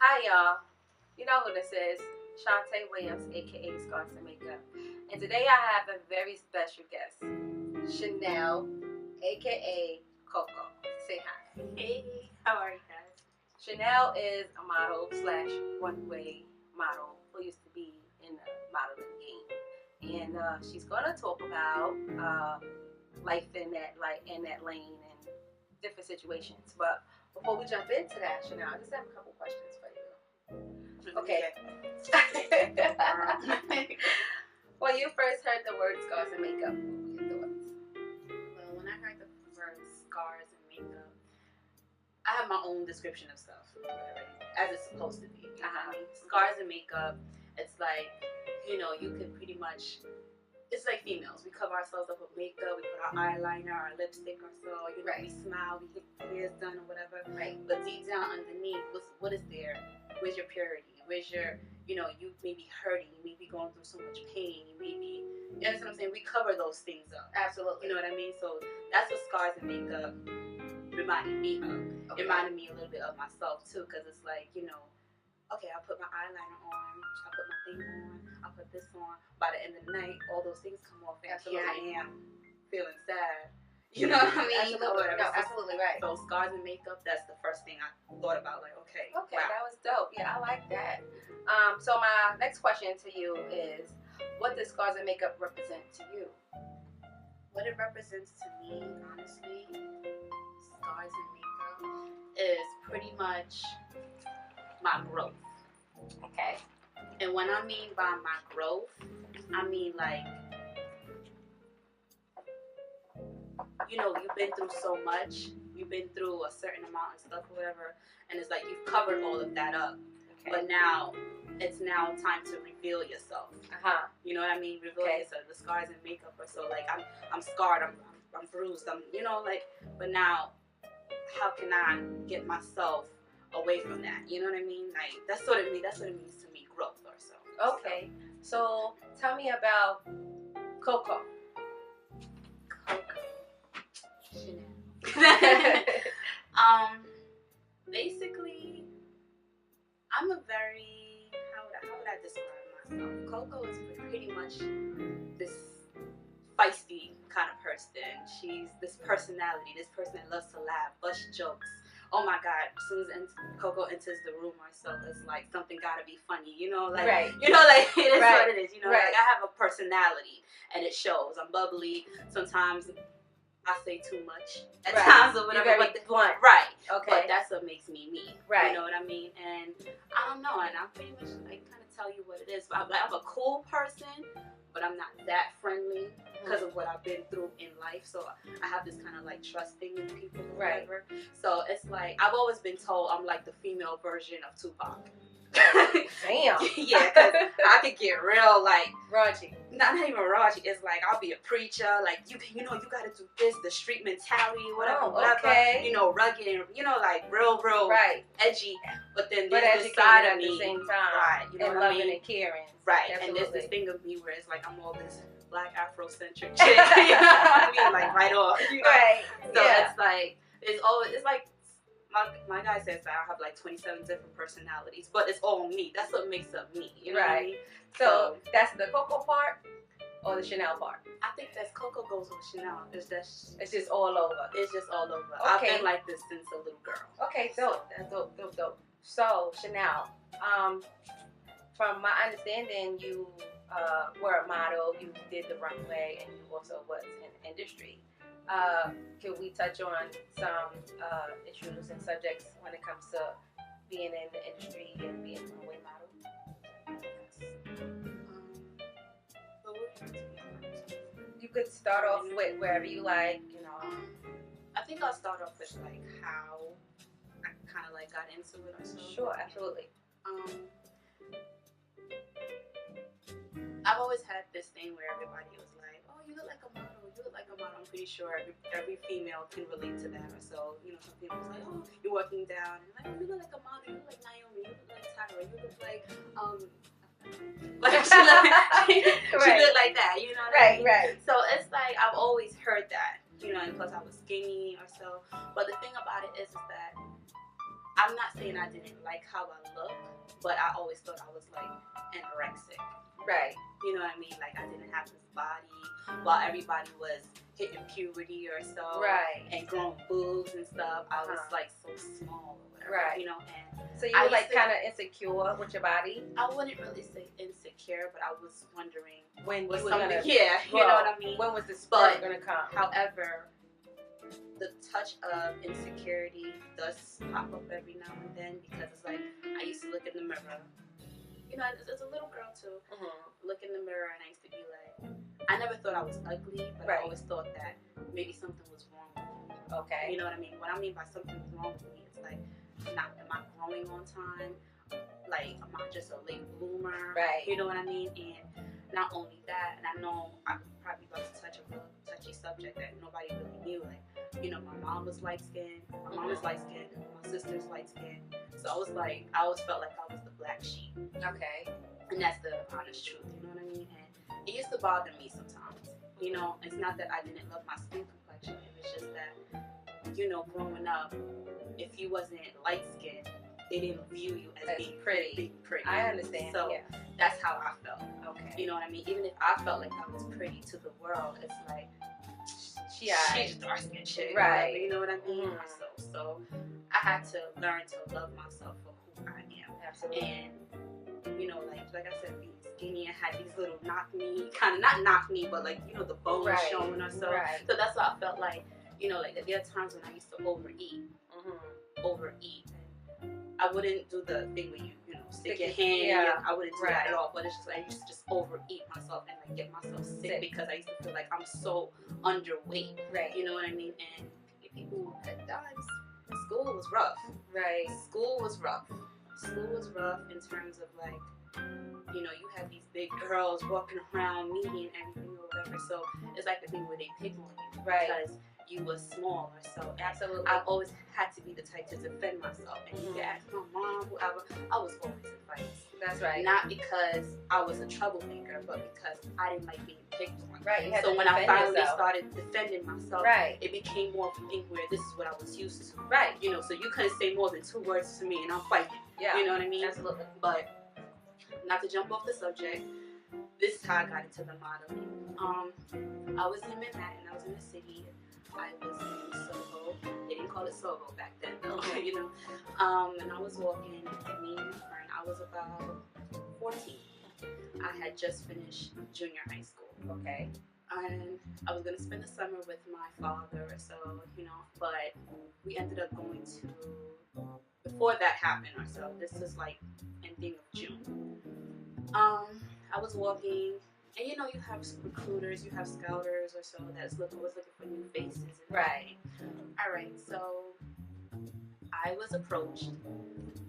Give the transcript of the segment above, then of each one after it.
Hi, y'all. You know who this is. Shantae Williams, aka Scars and Makeup. And today I have a very special guest, Chanel, aka Coco. Say hi. Hey, how are you guys? Chanel is a model slash runway model who used to be in the modeling game. And she's gonna talk about life in that lane and different situations. But before we jump into that, Chanel, I just have a couple questions for you. Okay. When you first heard the word scars and makeup, what were your thoughts? Well, when I heard the word scars and makeup, I have my own description of stuff, as it's supposed to be. You know what I mean? Scars and makeup, it's like, you can pretty much, it's like females. We cover ourselves up with makeup, we put our eyeliner, our lipstick or so, Right. we smile, we get our hair's done or whatever. Right. But deep down underneath, what is there? Where's your purity? Where's your, you may be hurting, you may be going through so much pain, you may be, you understand what I'm saying? We cover those things up. Absolutely. You know what I mean? So that's what scars and makeup reminded me of. Okay. It reminded me a little bit of myself too, because it's like, okay, I put my eyeliner on, I put my thing on, I put this on. By the end of the night, all those things come off, and Absolutely. here I am feeling sad. You know what I mean? Absolutely. No, absolutely right. So scars and makeup, that's the first thing I thought about. Like, okay, Okay, wow. that was dope. Yeah, I like that. So my next question to you is, what does scars and makeup represent to you? What it represents to me, honestly, scars and makeup is pretty much my growth. Okay. And when I mean by my growth, I mean like, you've been through so much, you've been through a certain amount of stuff or whatever, and it's like you've covered all of that up. Okay. But now, it's now time to reveal yourself. You know what I mean? Reveal yourself. The scars and makeup are so like, I'm scarred, I'm bruised, but now, how can I get myself away from that? You know what I mean? Like, that's what it means to me, growth or so. Okay. So tell me about Coco. Chanel. Basically, I'm a very, how would I describe myself? Coco is pretty much this feisty kind of person. She's this personality, this person that loves to laugh, bust jokes. Oh my God! As soon as Coco enters the room or so, it's like something gotta be funny, like, Right. it is Right. what it is, Right. Like I have a personality and it shows. I'm bubbly. Sometimes I say too much at times or whatever. You're very blunt. Right. Okay. But that's what makes me me. Right. You know what I mean? And I don't know, and I pretty much like kind of tell you what it is. I'm a cool person, but I'm not that friendly because of what I've been through in life. So I have this kind of like trusting in people or Right. whatever. So it's like, I've always been told I'm like the female version of Tupac. Damn. Yeah, because I could get real like, Raunchy. not even raunchy. It's like I'll be a preacher. Like you gotta do this, the street mentality, whatever, whatever. Okay. Rugged and like real Right. edgy. But then But there's this educated side of at me, the same time. right? You know And what I loving mean? and caring. Right. Absolutely. And there's this thing of me where it's like I'm all this black Afrocentric chick. You know what I mean? Like right off. Right. So Yeah. it's like it's like. My guy says that I have like 27 different personalities, but it's all me. That's what makes up me. You know what I mean? So that's the Coco part or the Chanel part? I think that Coco goes with Chanel. It's just all over. It's just all over. Okay. I've been like this since a little girl. Okay, dope. That's dope. So Chanel, from my understanding, you were a model. You did the runway, and you also was in industry. Can we touch on some issues and subjects when it comes to being in the industry and being a runway model? You could start off with wherever you like, I think I'll start off with like how I kind of like got into it or so. Sure, absolutely. I've always had this thing where everybody was like, "Oh, you look like a model. You look like a model." I'm pretty sure every female can relate to that. Or so, some people was like, "Oh, you're working down." And like, "Oh, you look like a model. You look like Naomi. You look like Tyra. You look like Like she looked like that, you know what I mean? Right. So it's like I've always heard that, you know, and plus I was skinny or so. But the thing about it is that I'm not saying I didn't like how I look, but I always thought I was like anorexic. Right. You know what I mean? Like I didn't have this body while everybody was hitting puberty or so. Right. And growing boobs and stuff. I was like so small or whatever. Right. You know, and so you were like kind of insecure with your body? I wouldn't really say insecure, but I was wondering when was you were something, gonna, yeah, you know what I mean? When was the spark gonna come? However, the touch of insecurity does pop up every now and then because it's like I used to look in the mirror. You know, as a little girl too, look in the mirror and I used to be like, I never thought I was ugly, but I always thought that maybe something was wrong with me. Okay. You know what I mean? What I mean by something wrong with me, it's like, am I growing on time? Like, am I just a late bloomer? Right. You know what I mean? And not only that, and I know I'm probably about to touch a real touchy subject that nobody really knew. Like, you know, my mom was light skinned, my mom is light skinned, my sister's light skinned. So I was like, I always felt like I was the black sheep. Okay. And that's the honest truth, you know what I mean? And it used to bother me sometimes. You know, it's not that I didn't love my skin complexion. It was just that, you know, growing up, if you wasn't light skinned, they didn't view you as being pretty. I understand. So that's how I felt. Okay. You know what I mean? Even if I felt like I was pretty to the world, it's like, she's dark skinned shit. Right. You know what I mean? So I had to learn to love myself for who I am. Absolutely. And, you know, like I said, being skinny and had these little not knock me, but like, you know, the bones showing or so. Right. So that's why I felt like, you know, like there are times when I used to overeat. I wouldn't do the thing where you know, stick your hand. Yeah. I wouldn't do that at all. But it's just I used to just overeat myself and like get myself sick because I used to feel like I'm so underweight. Right. You know what I mean? And people at times, school was rough. Right. School was rough. School was rough in terms of like, you know, you have these big girls walking around me and everything or whatever. So it's like the thing where they pick on you. Right. Because you were smaller. So absolutely, I've always had to be the type to defend myself. And you can ask my mom, whoever, I was always in fights. That's right. Not because I was a troublemaker, but because I didn't like being picked on. Right. So when I finally started defending myself, it became more of a thing where this is what I was used to. Right. You know, so you couldn't say more than 2 words to me and I'm fighting. Yeah. You know what I mean? Absolutely. But not to jump off the subject, this is how I got into the modeling. I was in Manhattan. I was in the city. I was in Soho. They didn't call it Soho back then, though. You know. And I was walking, and me and my friend, I was about 14. I had just finished junior high school. Okay. And I was gonna spend the summer with my father, or so, you know. But we ended up going to, before that happened, or so. This is like ending of June. I was walking. And you know, you have recruiters, you have scouters or so that's always looking for new faces. Right. All right. So I was approached,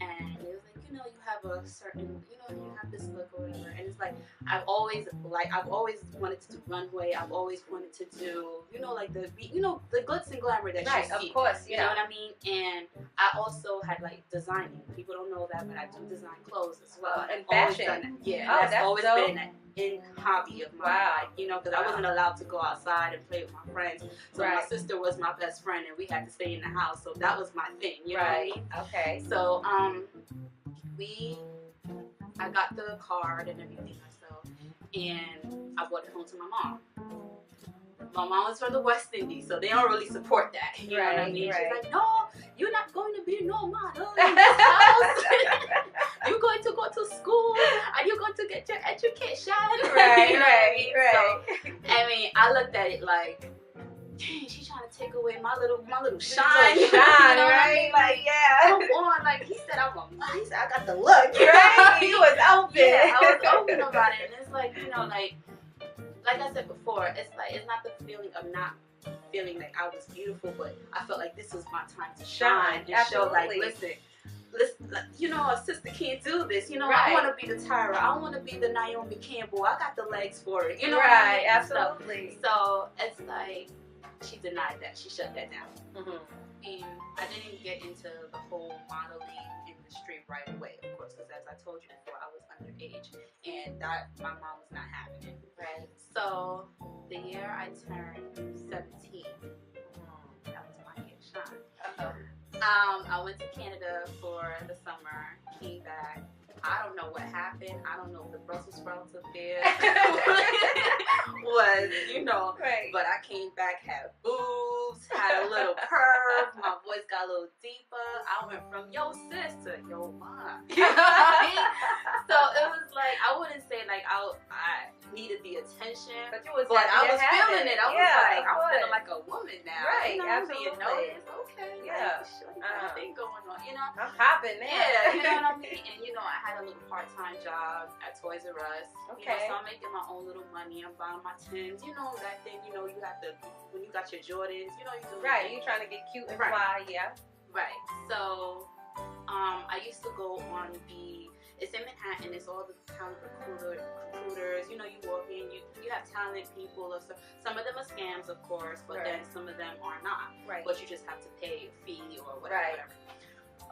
and it was like, you know, you have a certain, you know, you have this look or whatever. And it's like I've always wanted to do runway. I've always wanted to do, you know, like the glitz and glamour that you see. Of course. You know what I mean? And I also had like designing. People don't know that, but I do design clothes as well. And fashion. That's always been in hobby of mine, you know, because I wasn't allowed to go outside and play with my friends. So my sister was my best friend, and we had to stay in the house. So that was my thing, you know what I mean? Okay. So I got the card and everything myself, and I brought it home to my mom. My mom was from the West Indies, so they don't really support that. You know what I mean? She's like, no, you're not going to be no model in this house. You're going to go to school and you're going to get your education. Right. So, I mean, I looked at it like, dang, she's trying to take away my little shine. You know right? I mean? Like, come on. Like, he said, he said, I got the look. Right? He was open. Yeah, I was open about it. And it's like, you know, like I said before, it's like, it's not the feeling of not feeling like I was beautiful, but I felt like this was my time to shine and show, like, listen, you know, a sister can't do this. You know, I want to be the Tyra. I want to be the Naomi Campbell. I got the legs for it. You know what I mean? Absolutely. So it's like, she denied that. She shut that down. And I didn't get into the whole modeling industry right away, of course, because as I told you before, I was underage, and that my mom was not having it. Right. So the year I turned 17, I went to Canada for the summer, came back. I don't know what happened. I don't know if the Brussels sprouts up there was, Right. but I came back, had boobs, had a little curve, my voice got a little deeper. I went from yo sis to yo mom. You know what I mean? So it was like, I wouldn't say like I needed the attention, But you was but I happy to was have feeling it. I was Yeah, like, of I'm course. feeling like a woman now. Right, You know, I'm being absolutely. noticed. Okay, Yeah. like, shorty got a thing going on, you know? I'm popping now. Yeah, you know what I mean? And I had a little part-time job at Toys R Us. Okay. So I'm making my own little money. I'm buying my Timbs. You know that thing, you have to, when you got your Jordans, you do Right, you trying to get cute and Right. fly, yeah. Right. So, I used to go on it's in Manhattan, it's all the talent recruiters, you walk in, you have talent people, or some of them are scams, of course, but then some of them are not. Right. But you just have to pay a fee or whatever. Right.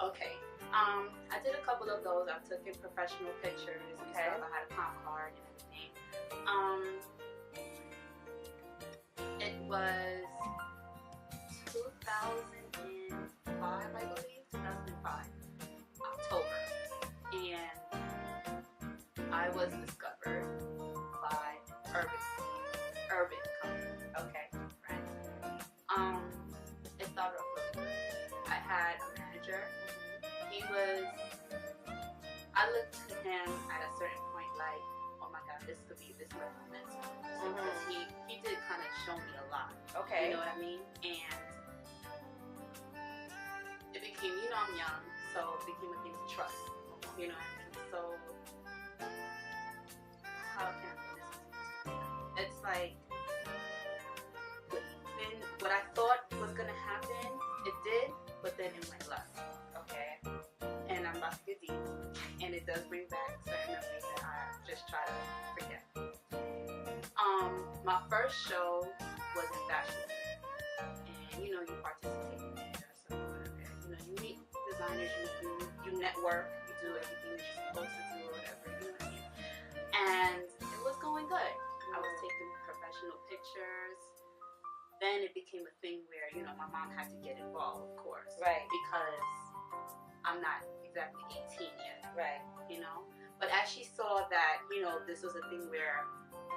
Okay. I did a couple of those. I took in professional pictures and stuff. I had a comp card and everything. It was 2005, I believe. 2005. October. And I was discovered by Urban Company. Okay. Right. It started off really good. I had a manager. I looked to him at a certain point like, oh my God, this might be mental. Because he did kind of show me a lot. Okay. You know what I mean? And it became, I'm young, so it became a thing of trust. You know what I mean? So, how can I put this? It's like, what I thought was going to happen, it did, but then it went left. Okay. And I'm about to get deep. And it does bring back certain memories that I just try to forget. My first show was in Fashion Week. And you participate in it or whatever. You meet designers, you network, you do everything that you're supposed to do or whatever, you know what I mean? And it was going good. I was taking professional pictures. Then it became a thing where, my mom had to get involved, of course. Right. Because I'm not exactly 18 yet. Right. But as she saw that, this was a thing where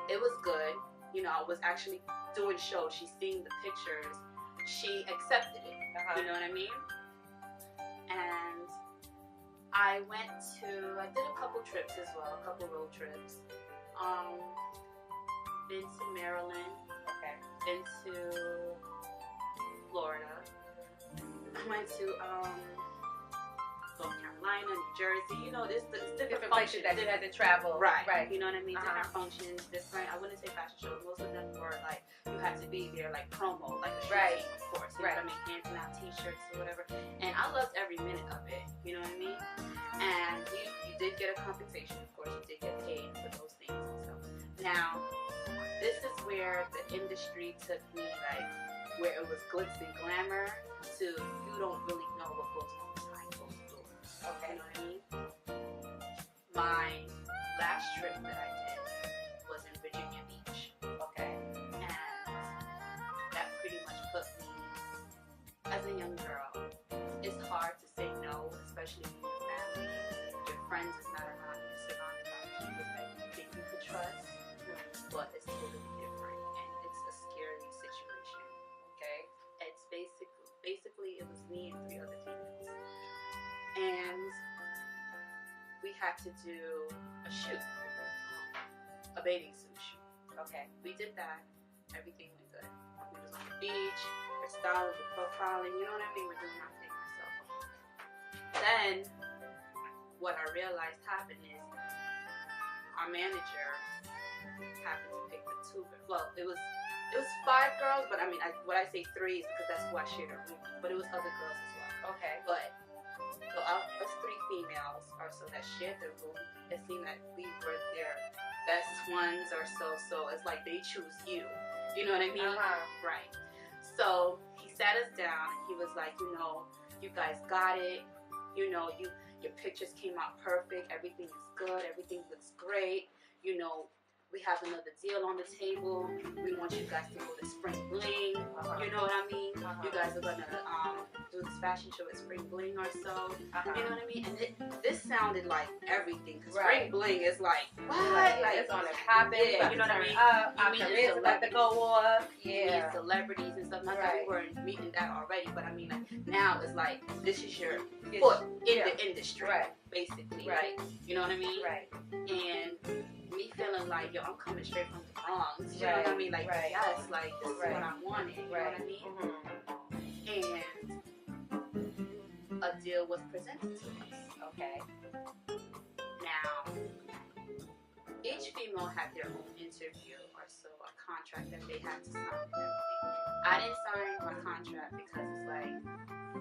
it was good, I was actually doing shows, she's seeing the pictures, she accepted it. You know what I mean? And I did a couple trips as well, a couple road trips. Been to Maryland. Okay. Been to Florida. I went to North Carolina, New Jersey. There's different places that you had to travel. Right. Right. You know what I mean? Different functions, different. I wouldn't say fashion shows. Most of them were like you had to be there, like promo, like a shoot team, of course. You know what I mean? Handing out T-shirts or whatever. And I loved every minute of it. You know what I mean? And you did get a compensation, of course. You did get paid for those things and stuff. Now, this is where the industry took me, like where it was glitz and glamour to you don't really know what goes on behind closed doors. Okay. You know what I mean? My last trip that I did was in Virginia Beach. Okay. And that pretty much put me, as a young girl, it's hard to say no, especially when your family, your friends is not around you, surrounded by people that you think you could trust, but it's totally different, and it's a scary situation. Okay. It's basically it was me and 3 other females. And we had to do a shoot, a bathing suit shoot. Okay, we did that. Everything went good. We was on the beach, we're styling, we're profiling, you know what I mean? We're doing our thing ourselves. Then, what I realized happened is our manager happened to pick the 2 girls. Well, it was 5 girls, but I mean, when I say 3 is because that's who I shared a room with. But it was other girls as well. Okay. But so us 3 females or so that shared the room, it seemed that we were their best ones or so. So it's like they choose you. You know what I mean? Right. So he sat us down. He was like, you guys got it. Your pictures came out perfect. Everything is good. Everything looks great. We have another deal on the table. We want you guys to go to Spring Bling. You know what I mean? You guys are gonna do this fashion show at Spring Bling or so. Uh-huh. You know what I mean? And this sounded like everything. Because Right. Spring Bling is like, what? Like it's on a popping. Yeah, you know what I mean? Our careers about to go off. You meet celebrities and stuff. Not that we weren't meeting that already, but I mean, like, now it's like, this is your foot in the industry. Right. Basically. Right. You know what I mean? Right. And me feeling like, yo, I'm coming straight from the Bronx. You know what I mean? Like, yes, like, this is what I wanted. You know what I mean? Mm-hmm. And a deal was presented to us. Okay. Now, each female had their own interview or so, a contract that they had to sign and everything. I didn't sign my contract because it's like,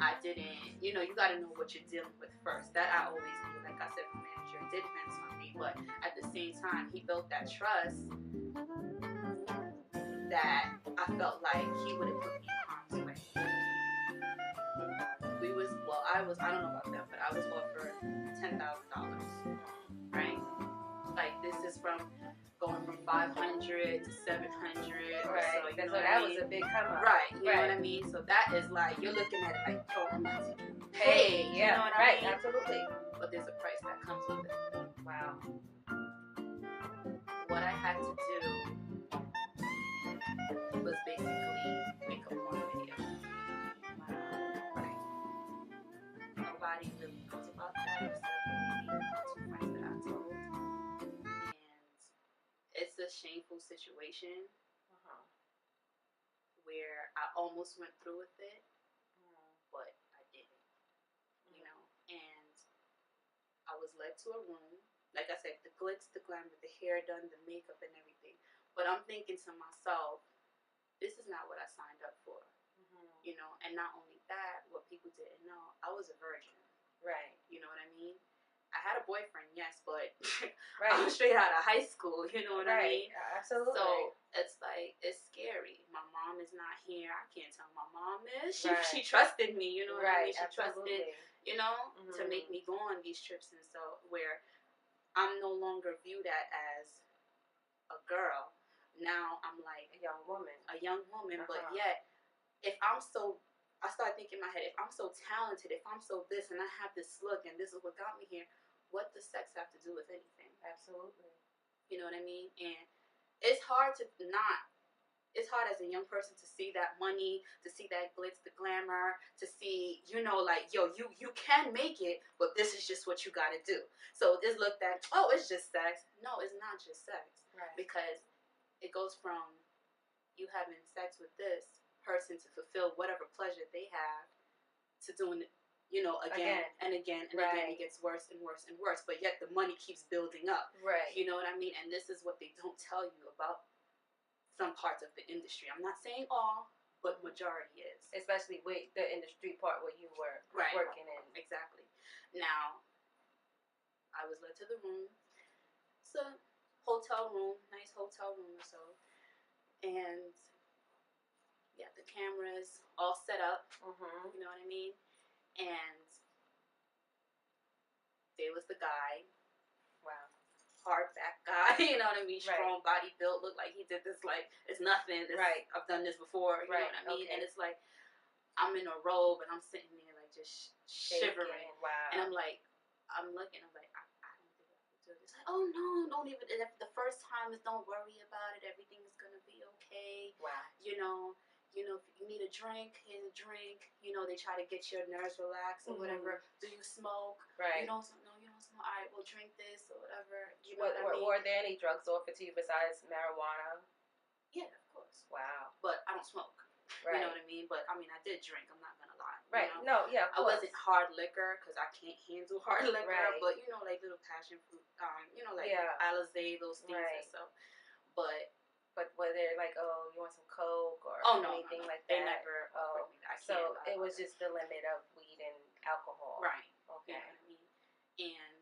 I didn't, you know, you got to know what you're dealing with first. That I always knew. Like I said, my manager did mentor me, but at the same time, he built that trust that I felt like he wouldn't put me in harm's way. I don't know about that, but I was offered $10,000, right? Like, this is from going from 500 to 700 or right. so. So that was a big come up. Right. You know what I mean? So that is like, you're looking at it like, oh, I'm not taking pay. Yeah. You know what I mean? Absolutely. But there's a price that comes with it. Wow. What I had to do was basically make a porn video. Right. Nobody really knows about that except maybe two friends that I told. And it's a shameful situation where I almost went through with it, but I didn't. You know, and I was led to a room. Like I said, the glitz, the glamour, the hair done, the makeup and everything. But I'm thinking to myself, this is not what I signed up for. You know, and not only that, what people didn't know, I was a virgin. Right. You know what I mean? I had a boyfriend, yes, but right. I was straight out of high school, you know what I mean? Absolutely. So it's like, it's scary. My mom is not here. I can't tell my mom is. She trusted me, you know what I mean? She trusted, you know, to make me go on these trips and so, where I'm no longer viewed as a girl. Now I'm like a young woman, but yet, if I'm so, I start thinking in my head, if I'm so talented, if I'm so this, and I have this look, and this is what got me here, what does sex have to do with anything? Absolutely. You know what I mean? And it's hard to not, it's hard as a young person to see that money, to see that glitz, the glamour, to see, you know, like, yo, you can make it, but this is just what you got to do. So it's looked at, oh, it's just sex. No, it's not just sex. Right. Because it goes from you having sex with this person to fulfill whatever pleasure they have to doing it, you know, again and again and again. It gets worse and worse and worse, but yet the money keeps building up. Right. You know what I mean? And this is what they don't tell you about some parts of the industry. I'm not saying all, but majority is. Especially with the industry part where you were working in. Exactly. Now, I was led to the room. It's a hotel room, nice hotel room or so. And yeah, the cameras all set up. You know what I mean? And there was the guy. Wow. Hard back guy, you know what I mean? Strong body built, looked like he did this like it's nothing. I've done this before, you know what I mean? And it's like I'm in a robe and I'm sitting there like just shivering. Wow. And I'm like, I'm looking, I'm like, I don't think I can do this. Like, oh no, don't even. The first time is don't worry about it. Everything is gonna be okay. Wow. You know, if you need a drink, here's a drink. You know, they try to get your nerves relaxed or whatever. Do you smoke? Right. You don't smoke. All right, well, drink this or whatever. You know what I mean? Were there any drugs offered to you besides marijuana? Yeah, of course. Wow. But I don't smoke. Right. You know what I mean? But I mean, I did drink. I'm not gonna lie. Right. You know? No. Yeah. I wasn't hard liquor because I can't handle hard liquor. Right. But you know, like little passion fruit. You know, like Alizé, those things and so. But were there like, oh, you want some Coke or anything like that? They never. So it was just the limit of weed and alcohol. Right. Okay. You know what I mean? And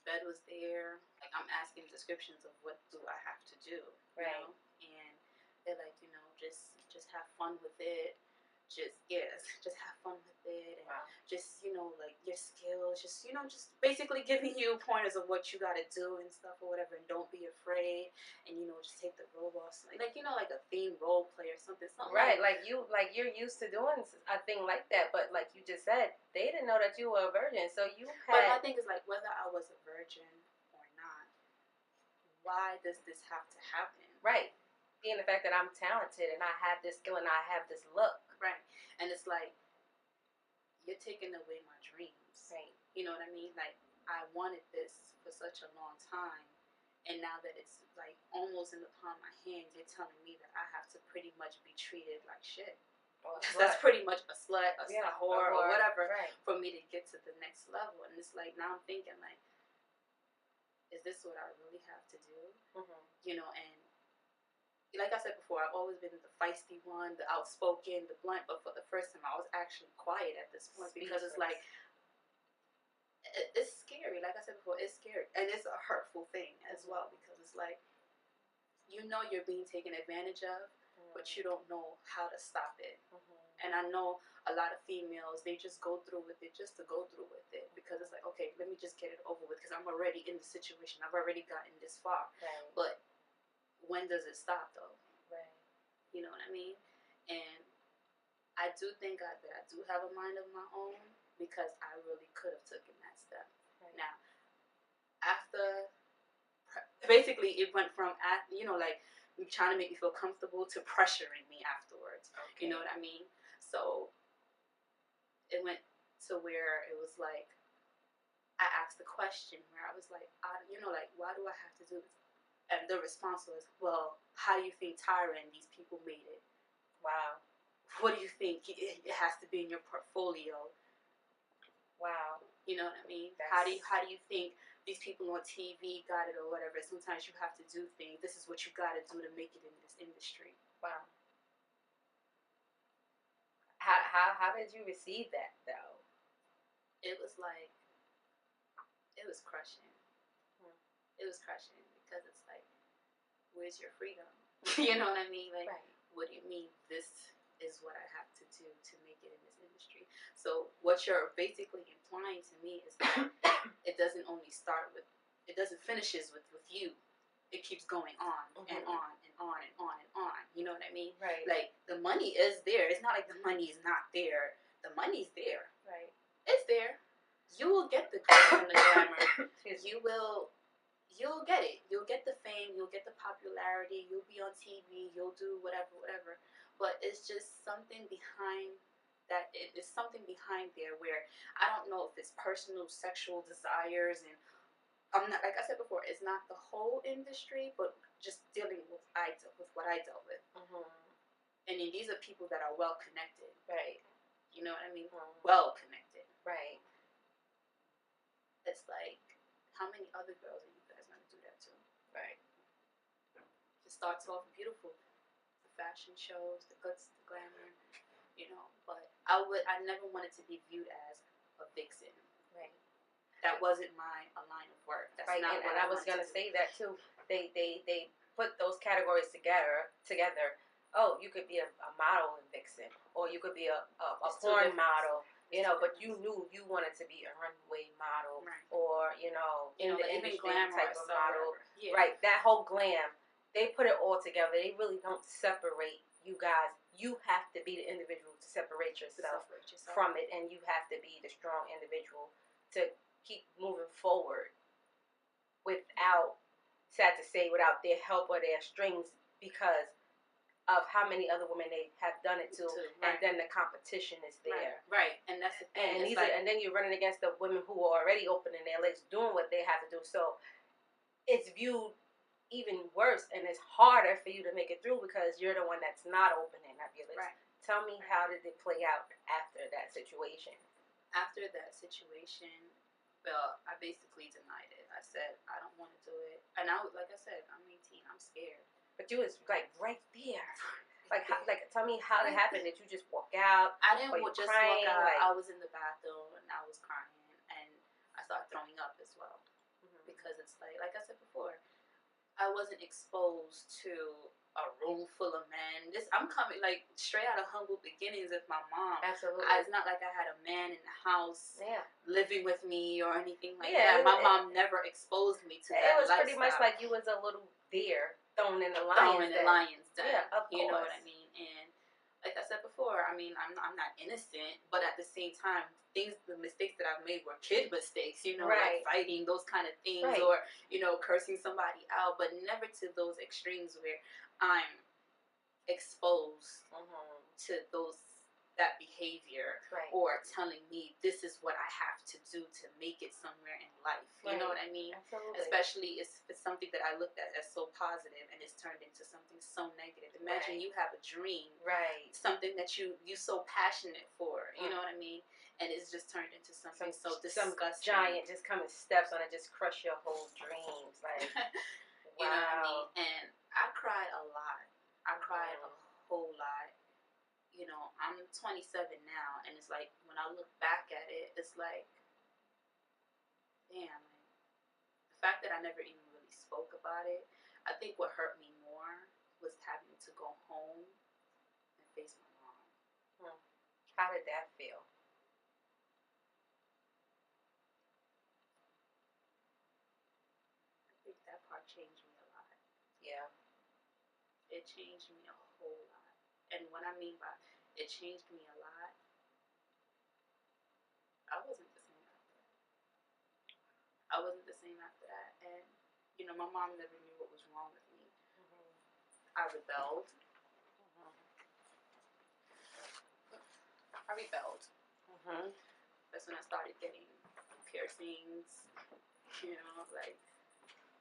bed was there. Like, I'm asking descriptions of what do I have to do. You know? And they're like, you know, just have fun with it. just have fun with it, and just, you know, like your skills, just, you know, just basically giving you pointers of what you got to do and stuff or whatever, and don't be afraid, and, you know, just take the role off, like, you know, like a theme role play or something right, like you're used to doing a thing like that, but like you just said, they didn't know that you were a virgin, so you had. But my thing is, like, whether I was a virgin or not, why does this have to happen? Right. Being the fact that I'm talented and I have this skill and I have this look. Right. And it's like, you're taking away my dreams. Right. You know what I mean? Like, I wanted this for such a long time, and now that it's like almost in the palm of my hands, you're telling me that I have to pretty much be treated like shit. That's pretty much a slut, a whore, or whatever, for me to get to the next level. And it's like, now I'm thinking, like, is this what I really have to do? Mm-hmm. You know, and like I said before, I've always been the feisty one, the outspoken, the blunt, but for the first time, I was actually quiet at this point. Because it's like, it's scary. Like I said before, it's scary. And it's a hurtful thing as well, because it's like, you know you're being taken advantage of, but you don't know how to stop it. And I know a lot of females, they just go through with it just to go through with it, because it's like, okay, let me just get it over with, because I'm already in the situation. I've already gotten this far. Right. But when does it stop, though? Right. You know what I mean? And I do think that I do have a mind of my own, because I really could have taken that step. Right. Now, after, basically, it went from, you know, like, trying to make me feel comfortable to pressuring me afterwards. Okay. You know what I mean? So it went to where it was like, I asked the question where I was like, you know, like, why do I have to do this? And the response was, well, how do you think Tyra and these people made it? Wow. What do you think it has to be in your portfolio? Wow. You know what I mean? How do you think these people on TV got it or whatever? Sometimes you have to do things. This is what you got to do to make it in this industry. Wow. How did you receive that, though? It was like, it was crushing. It was crushing, because it's like, where's your freedom? You know what I mean? Like, what do you mean this is what I have to do to make it in this industry? So what you're basically implying to me is that it doesn't only start with, it doesn't finishes with you. It keeps going on and on and on and on and on. You know what I mean? Right. Like, the money is there. It's not like the money is not there. The money's there. Right. It's there. You will get the glitz and the glamour. You'll get it. You'll get the fame. You'll get the popularity. You'll be on TV. You'll do whatever. But it's just something behind that. It's something behind there where I don't know if it's personal sexual desires, and I'm not, like I said before, it's not the whole industry, but just dealing with what I dealt with. And then these are people that are well connected. Right. You know what I mean? Well connected. Right. It's like, how many other girls are you guys going to do that to? Right. It starts off beautiful. The fashion shows, the glitz, the glamour, you know. But I never wanted to be viewed as a vixen. Right. That wasn't my line of work. That's right. not and I was going to say that too. They put those categories together. Oh, you could be a model in vixen, or you could be a porn model. You know, but you knew you wanted to be a runway model, or in the industry type of model, right? That whole glam, they put it all together. They really don't separate you guys. You have to be the individual to separate yourself from it, and you have to be the strong individual to keep moving forward without, sad to say, without their help or their strings, because of how many other women they have done it to, and then the competition is there. Right. And that's the thing. And then you're running against the women who are already opening their legs, doing what they have to do. So it's viewed even worse, and it's harder for you to make it through because you're the one that's not opening up your legs. Right. Tell me, how did it play out after that situation? After that situation, well, I basically denied it. I said, I don't want to do it. And like I said, I'm 18. I'm scared. But you was like right there. Like tell me how it happened. Did you just walk out? I didn't just crying, walk out. I was in the bathroom and I was crying, and I started throwing up as well. Because it's like I said before, I wasn't exposed to a room full of men. I'm coming like straight out of humble beginnings with my mom. Absolutely. It's not like I had a man in the house living with me or anything like that. that. My mom never exposed me to that. It was lifestyle. Pretty much like you was a little deer thrown in the lion's den. Yeah, of course. You know what I mean? And like I said before, I mean, I'm not innocent, but at the same time, the mistakes that I've made were kid mistakes, you know, like fighting, those kind of things, or, you know, cursing somebody out, but never to those extremes where I'm exposed to that behavior or telling me this is what I have to do to make it somewhere in life. You know what I mean? Absolutely. Especially if it's something that I looked at as so positive and it's turned into something so negative. Imagine you have a dream, something that you're so passionate for, you know what I mean? And it's just turned into something so disgusting. Some giant just come and steps on it, just crush your whole dreams. Like, you know what I mean? And I cried a lot. I cried a whole lot. You know, I'm 27 now, and it's like, when I look back at it, it's like, damn, the fact that I never even really spoke about it, I think what hurt me more was having to go home and face my mom. How did that feel? I think that part changed me a lot. Yeah. It changed me a whole lot. And what I mean by it changed me a lot, I wasn't the same after that. I wasn't the same after that. And, you know, my mom never knew what was wrong with me. I rebelled. That's when I started getting piercings, you know, like,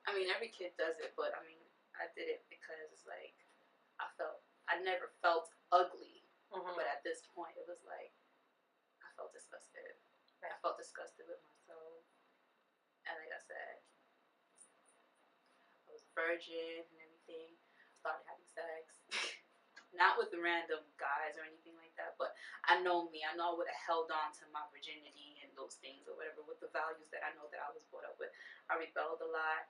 I mean, every kid does it, but, I mean, I did it because it's like, I never felt ugly. But at this point, it was like, I felt disgusted. I felt disgusted with myself. And like I said, I was a virgin and everything. Started having sex. Not with random guys or anything like that, but I know me. I know I would have held on to my virginity and those things or whatever with the values that I know that I was brought up with. I rebelled a lot.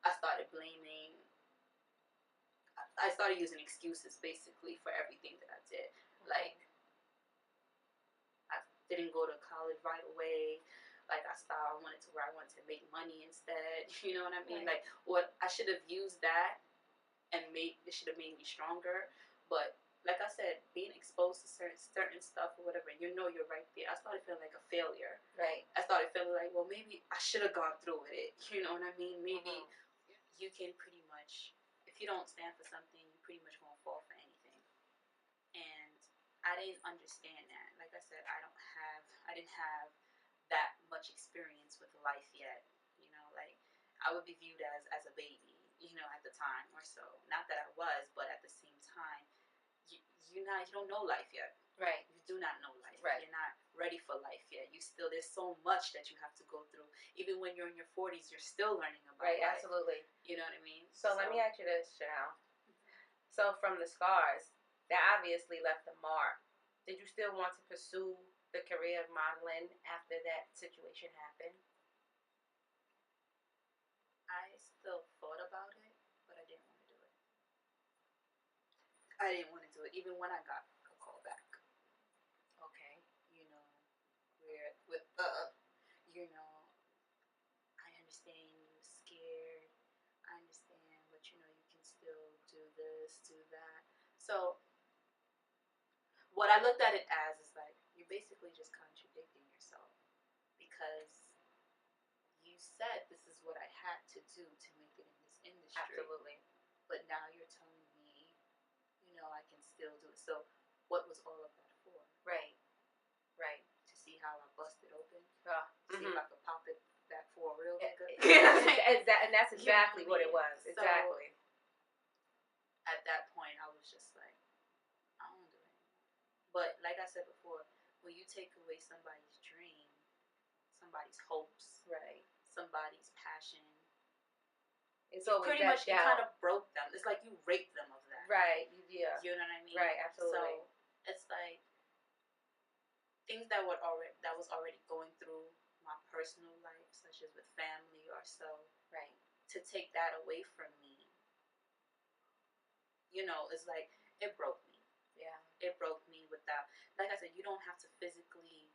I started blaming. I started using excuses basically for everything that I did. Like, I didn't go to college right away. Like, I wanted to make money instead. You know what I mean? Like, what I should have used that and it should have made me stronger. But like I said, being exposed to certain stuff or whatever, you know you're right there. I started feeling like a failure. I started feeling like, well, maybe I should have gone through with it. You know what I mean? Maybe you can pretty much, if you don't stand for something, you pretty much won't fall for anything. And I didn't understand that. Like I said, I didn't have that much experience with life yet. You know, like, I would be viewed as a baby, you know, at the time or so. Not that I was, but at the same time, you don't know life yet. You do not know life. You're not ready for life yet. There's so much that you have to go through. Even when you're in your 40s, you're still learning about life. Absolutely. You know what I mean? So let me ask you this, Chanel. So from the scars, that obviously left a mark. Did you still want to pursue the career of modeling after that situation happened? I still thought about it, but I didn't want to do it. I didn't want to do it, even when I got a call back. Okay. You know, you know, I understand you're scared. I understand, but you know, you can still do this, do that. So, what I looked at it as is like, you're basically just contradicting yourself. Because you said this is what I had to do to make it in this industry. Absolutely. But now you're telling me, you know, I can still do it. So what was all of that for? Right. To see how I busted open? See if I could pop it back for a real nigga? And that's exactly what it was. Exactly. So, at that point, I was just like, I don't do it anymore. But like I said before, when you take away somebody's dream, somebody's hopes, somebody's passion, it's always pretty much you kind of broke them. It's like you raped them of that. Yeah. You know what I mean? Absolutely. So it's like things that was already going through my personal life, such as with family or so. To take that away from me it's like it broke me. Yeah. It broke me without, like I said, you don't have to physically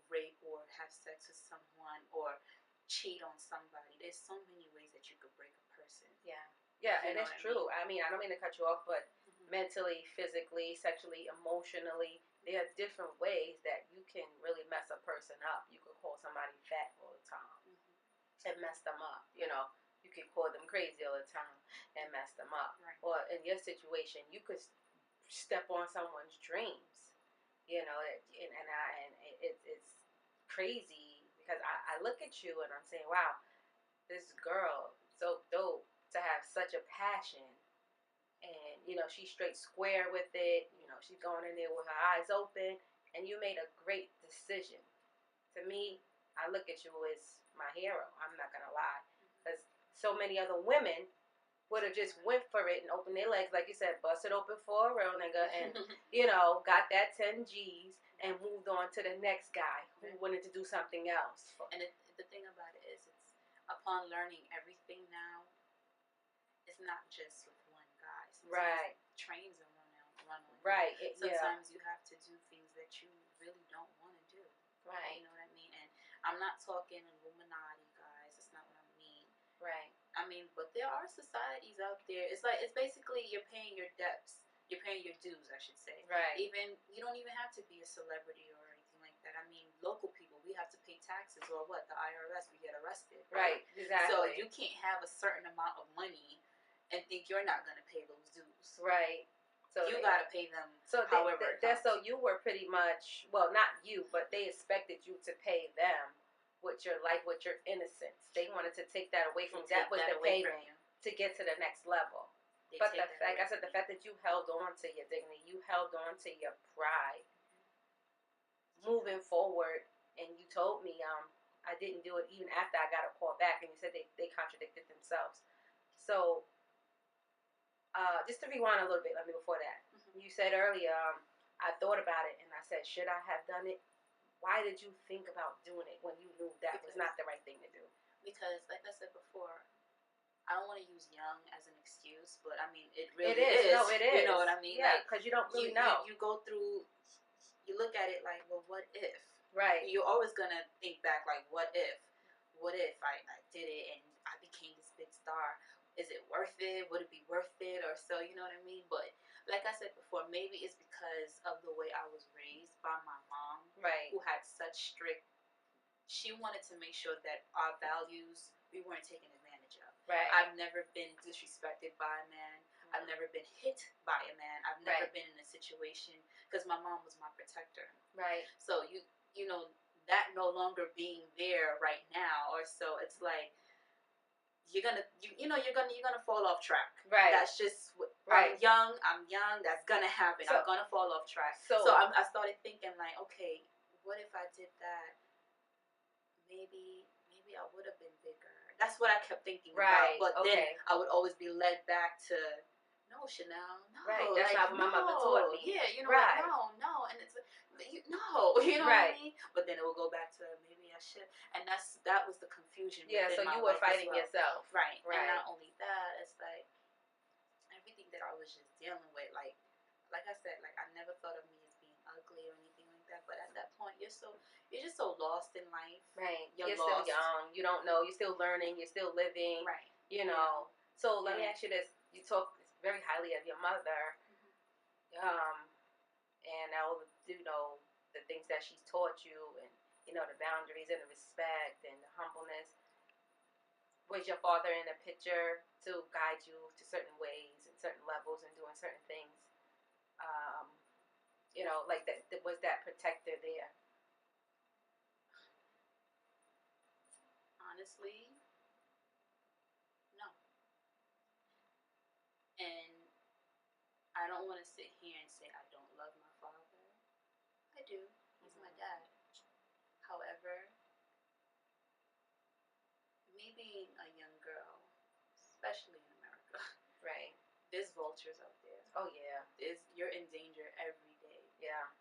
rape or have sex with someone or cheat on somebody. There's so many ways that you could break a person. Yeah. Yeah, and it's true. I mean, I don't mean to cut you off, but mentally, physically, sexually, emotionally, there are different ways that you can really mess a person up. You could call somebody fat all the time and mess them up. You could call them crazy all the time and mess them up. Right. Or in your situation, you could step on someone's dreams. It's crazy because I look at you and I'm saying, wow, this girl so dope to have such a passion, and she's straight square with it. She's going in there with her eyes open, and you made a great decision. To me, I look at you as my hero. I'm not gonna lie, because so many other women would have just went for it and opened their legs, like you said, busted open for a real nigga, and got that 10 G's and moved on to the next guy who wanted to do something else. And the thing about it is, it's upon learning everything now, it's not just with one guy. Sometimes right. Trains are run on. Right. Sometimes you have to do things that you really don't want to do. Right. You know what I mean? And I'm not talking Illuminati, guys. That's not what I mean. Right. I mean, but there are societies out there. It's basically you're paying your debts. You're paying your dues, I should say. Right. Even you don't even have to be a celebrity or anything like that. I mean, local people, we have to pay taxes, or what? The IRS, we get arrested. Right. Exactly. So you can't have a certain amount of money and think you're not going to pay those dues. Right. So you got to pay them. So however, so you were pretty much, well, not you, but they expected you to pay them with your life, with your innocence. They wanted to take that away from you. That was the payment to get to the next level. But like I said, the fact that you held on to your dignity, you held on to your pride, moving forward, and you told me I didn't do it even after I got a call back, and you said they contradicted themselves. So just to rewind a little bit, before that, you said earlier, I thought about it, and I said, should I have done it? Why did you think about doing it when you knew that was not the right thing to do? Because, like I said before, I don't want to use young as an excuse, but I mean, it really is. No, it is. You know what I mean? Yeah, because you don't really know. You go through, you look at it like, well, what if? Right. You're always going to think back, like, what if? What if I did it and I became this big star? Is it worth it? Would it be worth it? Or so, you know what I mean? But like I said before, maybe it's because of the way I was raised by my mom, right, who had such strict. She wanted to make sure that our values, we weren't taken advantage of. Right. I've never been disrespected by a man. I've never been hit by a man. I've never been in a situation, because my mom was my protector. Right. So you know that no longer being there right now, or so it's like you're gonna fall off track. Right. That's just right. I'm young. That's gonna happen. I'm gonna fall off track. So I started thinking, like, okay, what if I did that? Maybe I would have been bigger. That's what I kept thinking about. But then I would always be led back to, no, Chanel, no. Right. That's how my mother taught me. Yeah, like, no, and it's no, you know what I mean? But then it will go back to, maybe I should, and that was the confusion. Yeah, so you were fighting yourself. Right. And not only that, it's like everything that I was just dealing with, like I said, like, I never thought of me as being ugly or anything like that. But at that point, you're just so lost in life. Right. You're still young. You don't know. You're still learning. You're still living. Right. You know. Yeah. So let me ask you this: you talk very highly of your mother, and all the things that she's taught you, and the boundaries and the respect and the humbleness. Was your father in the picture to guide you to certain ways and certain levels and doing certain things? Like that, was that protector there? Honestly, no. And I don't want to sit here and say I don't love my father. I do. He's my dad. However, me being a young girl, especially in America, right? There's vultures out there. Oh yeah. You're in danger every day. Yeah.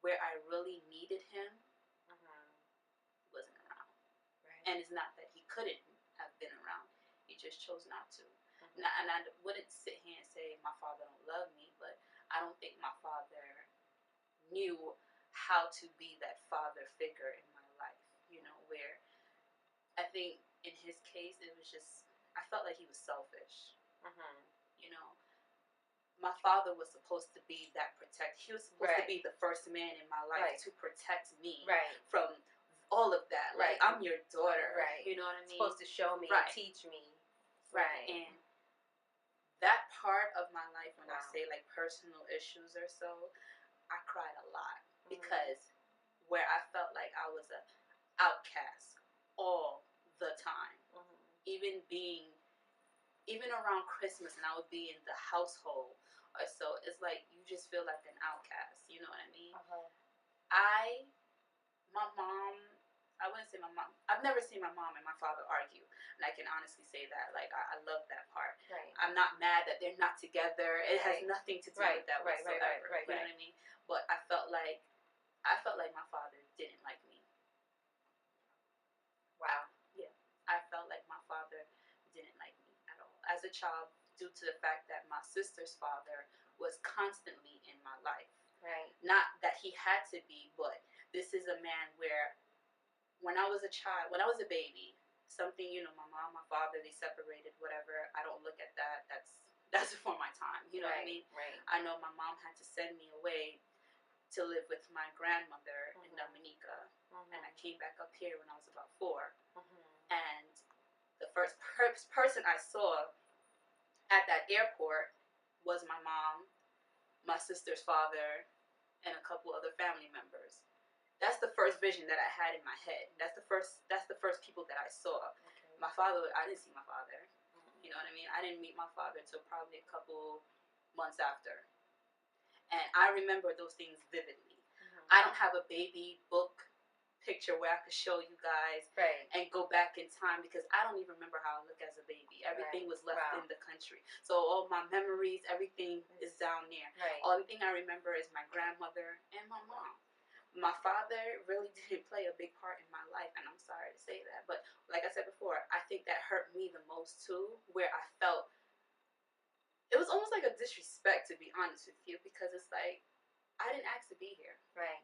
Where I really needed him, he wasn't around. Right. And it's not that he couldn't have been around. He just chose not to. And I wouldn't sit here and say my father don't love me, but I don't think my father knew how to be that father figure in my life. Where I think in his case it was just I felt like he was selfish. Mm-hmm. My father was supposed to be that protect. He was supposed to be the first man in my life to protect me from all of that. Like, I'm your daughter. Right. You know what I mean? Supposed to show me, teach me. Right. And that part of my life, when I say like personal issues or so, I cried a lot because where I felt like I was an outcast all the time, even around Christmas, and I would be in the household or so, it's like you just feel like an outcast. You know what I mean? My mom, I wouldn't say my mom. I've never seen my mom and my father argue, and I can honestly say that. Like, I love that part. Right. I'm not mad that they're not together. It has nothing to do with that whatsoever. Right. You know what I mean? But I felt like my father didn't like me. Wow. I felt like my father didn't like me at all as a child, due to the fact that my sister's father was constantly in my life. Right. Not that he had to be, but this is a man where when I was a child, when I was a baby, something, my mom, my father, they separated, whatever. I don't look at that. That's before my time. You know what I mean? Right. I know my mom had to send me away to live with my grandmother in Dominica. And I came back up here when I was about 4. And the first person I saw at that airport was my mom, my sister's father, and a couple other family members. That's the first vision that I had in my head. That's the first people that I saw. Okay. My father, I didn't see my father. You know what I mean? I didn't meet my father until probably a couple months after. And I remember those things vividly. I don't have a baby book picture where I could show you guys and go back in time, because I don't even remember how I look as a baby. Everything was left in the country. So all my memories, everything is down there. Only thing I remember is my grandmother and my mom. My father really didn't play a big part in my life, and I'm sorry to say that. But like I said before, I think that hurt me the most too, where I felt it was almost like a disrespect, to be honest with you, because it's like, I didn't ask to be here. Right.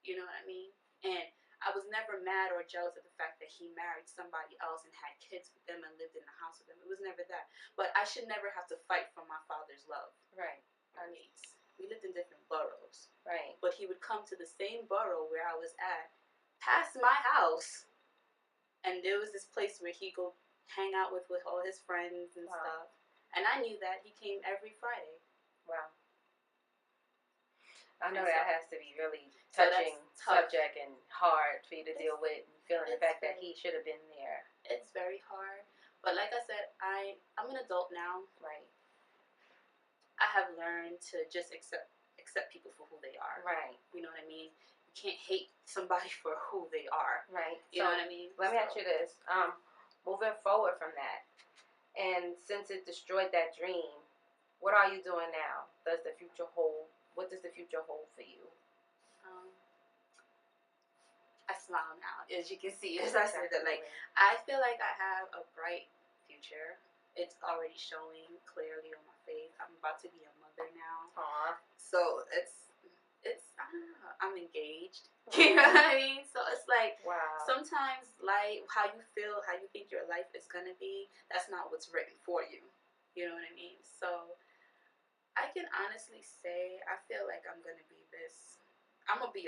You know what I mean? And I was never mad or jealous of the fact that he married somebody else and had kids with them and lived in the house with them. It was never that. But I should never have to fight for my father's love. Right. We lived in different boroughs. Right. But he would come to the same borough where I was at, past my house. And there was this place where he'd go hang out with all his friends and stuff. And I knew that. He came every Friday. Wow. I know that has to be really touching subject and hard for you to deal with, feeling the fact that he should have been there. It's very hard. But like I said, I'm an adult now. Right. I have learned to just accept people for who they are. Right. You know what I mean? You can't hate somebody for who they are. Right. You know what I mean? Let me ask you this. Moving forward from that, and since it destroyed that dream, what are you doing now? What does the future hold for you? I smile now, as you can see, as I said that. Like, I feel like I have a bright future. It's already showing clearly on my face. I'm about to be a mother now. Aww. So it's I don't know. I'm engaged. You know what I mean? So it's like, sometimes, like, how you feel, how you think your life is gonna be, that's not what's written for you. You know what I mean? So I can honestly say I feel like I'm gonna be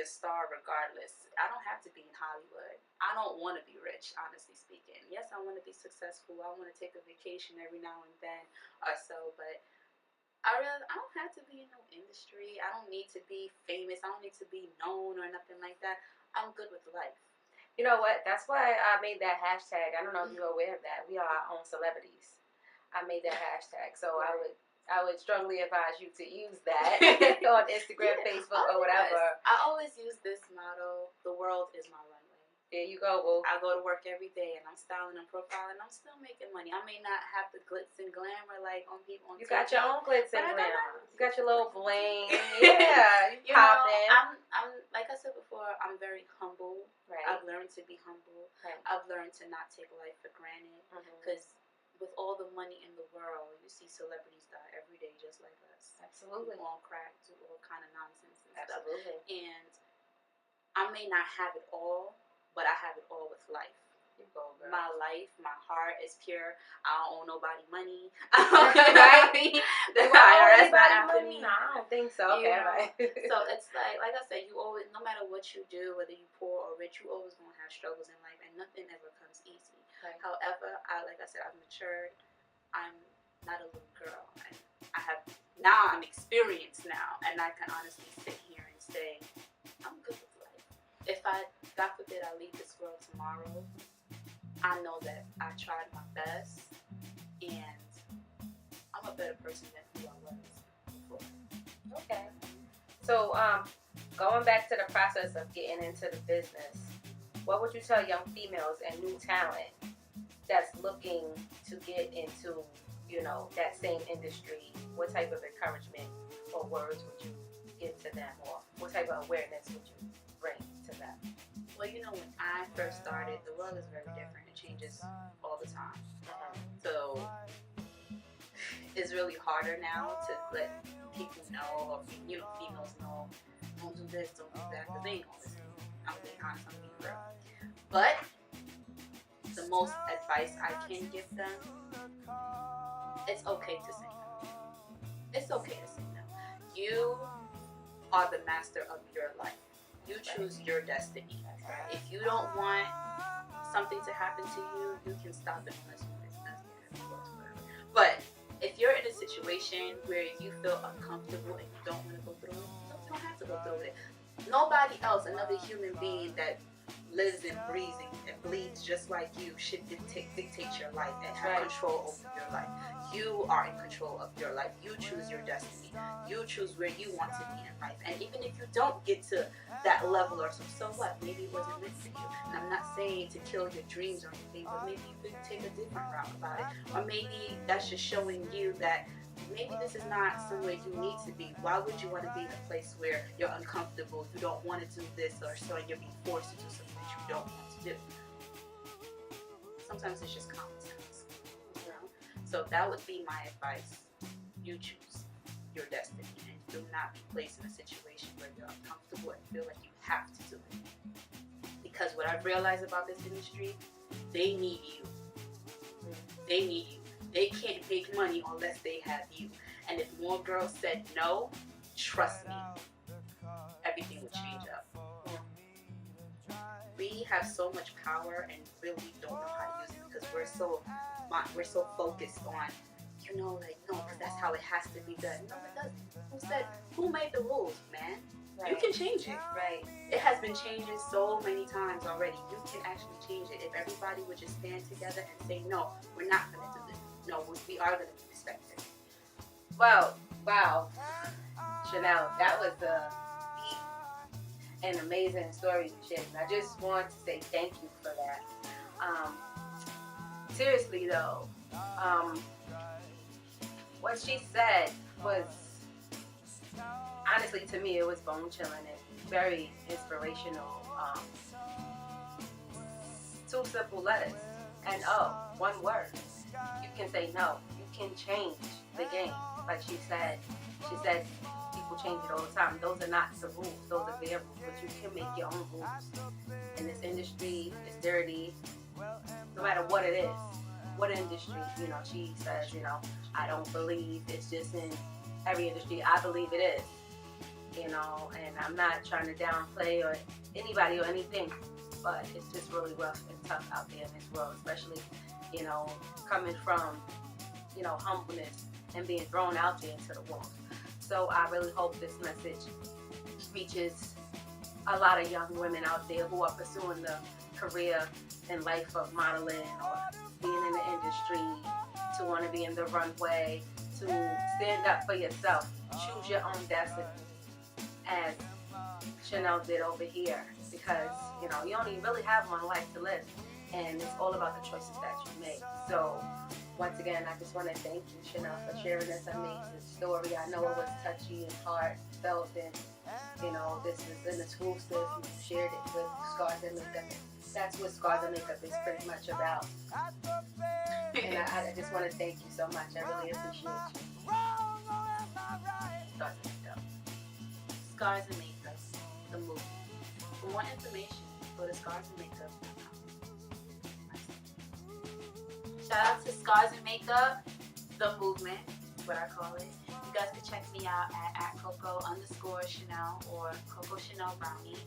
a star regardless. I don't have to be in Hollywood. I don't want to be rich, honestly speaking. Yes, I want to be successful. I want to take a vacation every now and then or so, but I don't have to be in no industry. I don't need to be famous. I don't need to be known or nothing like that. I'm good with life. You know what? That's why I made that hashtag. I don't know if you're aware of that. We are our own celebrities. I made that hashtag. So I would strongly advise you to use that on Instagram, Facebook, or whatever. I always use this motto: the world is my runway. There you go, boo. I go to work every day and I'm styling and profiling. I'm still making money. I may not have the glitz and glamour like on people on You TV, got your own glitz and glamour. You got your little bling. Yeah, you popping. I'm like I said before, I'm very humble. Right. I've learned to be humble. Right. I've learned to not take life for granted, because with all the money in the world, you see celebrities die every day just like us. Absolutely. On crack, do all kind of nonsense and Absolutely. stuff. And I may not have it all, but I have it all with life. My life, my heart is pure. I don't owe nobody money. Right? The IRS not after me. No, I don't think so. Okay, right. So it's like I said, you always, no matter what you do, whether you poor or rich, you always gonna have struggles in life, and nothing ever comes easy. Right. However, like I said, I've matured. I'm not a little girl. I'm experienced now, and I can honestly sit here and say, I'm good with life. If God forbid, I leave this world tomorrow, I know that I tried my best, and I'm a better person than who I was before. Okay. So, going back to the process of getting into the business, what would you tell young females and new talent that's looking to get into, that same industry? What type of encouragement or words would you give to them, or what type of awareness would you bring to them? Well, when I first started, the world is very different. It changes all the time. So it's really harder now to let people know, or females know, don't do this, don't do that, because they ain't gonna listen. I'm being honest, I'm being real. But the most advice I can give them, it's okay to say no. It's okay to say no. You are the master of your life. You choose your destiny. If you don't want something to happen to you, you can stop it unless you But if you're in a situation where you feel uncomfortable and you don't want to go through it, you don't have to go through it. Nobody else, another human being that lives and breathes and bleeds just like you, should dictate your life and have control over your life. You are in control of your life. You choose your destiny. You choose where you want to be in life. And even if you don't get to that level or so what? Maybe it wasn't meant for you. And I'm not saying to kill your dreams or anything, but maybe you could take a different route about it. Or maybe that's just showing you that maybe this is not somewhere you need to be. Why would you want to be in a place where you're uncomfortable, you don't want to do this, or so you're being forced to do something that you don't want to do? Sometimes it's just common sense. So that would be my advice. You choose your destiny, and do not be placed in a situation where you're uncomfortable and feel like you have to do it. Because what I've realized about this industry, they need you. They need you. They can't make money unless they have you. And if more girls said no, trust me, everything would change up. We have so much power and really don't know how to use it because we're so focused on, no, because that's how it has to be done. No, it doesn't. Who made the rules, man? Right. You can change it. Right. It has been changing so many times already. You can actually change it if everybody would just stand together and say, no, we're not going to do this. No, we are going to be respected. Well, wow. Chanel, that was a deep and amazing story you shared. I just want to say thank you for that. Seriously, though, what she said was, honestly, to me, it was bone-chilling and very inspirational. 2 simple letters. And one word. You can say no. You can change the game. Like she said people change it all the time. Those are not the rules. Those are their rules. But you can make your own rules. In this industry, it's dirty. No matter what it is. What industry, she says, I don't believe it's just in every industry. I believe it is. And I'm not trying to downplay or anybody or anything, but it's just really rough and tough out there in this world, especially, coming from, humbleness and being thrown out there into the world. So I really hope this message reaches a lot of young women out there who are pursuing the career and life of modeling or being in the industry, to want to be in the runway, to stand up for yourself, choose your own destiny, as Chanel did over here, because you only really have one life to live, and it's all about the choices that you make. So once again, I just want to thank you, Chanel, for sharing this amazing story. I know it was touchy and heartfelt and You know, this is an exclusive. You shared it with Scars and Makeup. That's what Scars and Makeup is pretty much about. And I just want to thank you so much. I really appreciate you. Scars and Makeup. Scars and Makeup, the movie. For more information, go to scarsandmakeup.com. Shout out to Scars and Makeup, the movement, is what I call it. You guys can check me out at Coco_Chanel or Coco Chanel Brownie.